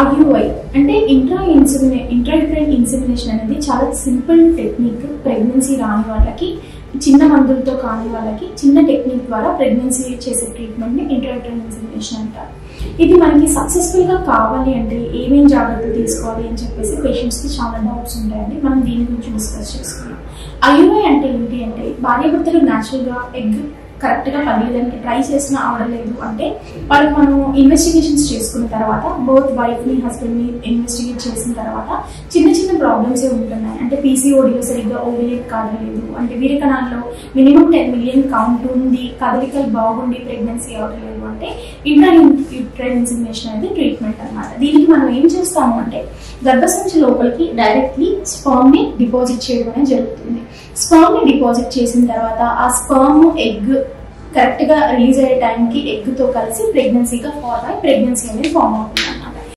IUI అంటే ఇంట్రాయూటరైన్ insemination అనేది చాలా సింపుల్ టెక్నిక్. ప్రెగ్నెన్సీ రాని వాళ్ళకి, చిన్న మందులతో కాని వాళ్ళకి చిన్న టెక్నిక్ ద్వారా ప్రెగ్నెన్సీ చేసే ట్రీట్మెంట్ని ఇంట్రాయూటరైన్ ఇన్సెమినేషన్ అంటారు. ఇది మనకి సక్సెస్ఫుల్గా కావాలి అంటే ఏమేం జాగ్రత్తలు తీసుకోవాలి అని చెప్పేసి పేషెంట్స్కి చాలా డౌట్స్ ఉంటాయండి. మనం దీని గురించి డిస్కస్ చేసుకున్నాం. IUI అంటే ఏంటి అంటే భార్యాభర్తలు న్యాచురల్గా ఎగ్ కరెక్ట్గా పనిచేయడానికి ట్రై చేసిన అవడలేదు అంటే వాళ్ళకి మనం ఇన్వెస్టిగేషన్స్ చేసుకున్న తర్వాత బోత్ వైఫ్ని హస్బెండ్ని ఇన్వెస్టిగేట్ చేసిన తర్వాత చిన్న చిన్న ప్రాబ్లమ్స్ ఉంటున్నాయి. అంటే PCODలో సరిగ్గా ఓవ్యులేట్ కాలేదు, అంటే వీరకణాల్లో మినిమం 10 మిలియన్ కౌంట్ ఉంది, కదలికలు బాగుండి ప్రెగ్నెన్సీ అవ్వట్లేదు అంటే ఇంట్రాయూటరైన్ ఇన్సెమినేషన్ అనేది ట్రీట్మెంట్ అన్నమాట. దీనికి మనం ఏం చేస్తాము అంటే గర్భసంచి లోపలికి డైరెక్ట్లీ స్పర్మ్ని డిపాజిట్ చేయడం అనేది జరుగుతుంది. స్పర్మ్ని డిపాజిట్ చేసిన తర్వాత ఆ స్పర్మ్ ఎగ్ కరెక్ట్గా రిలీజ్ అయ్యే టైంకి ఎగ్తో కలిసి ప్రెగ్నెన్సీగా ఫార్మ్ అయ్యి ప్రెగ్నెన్సీ అనేది ఫార్మ్ అవుతుంది.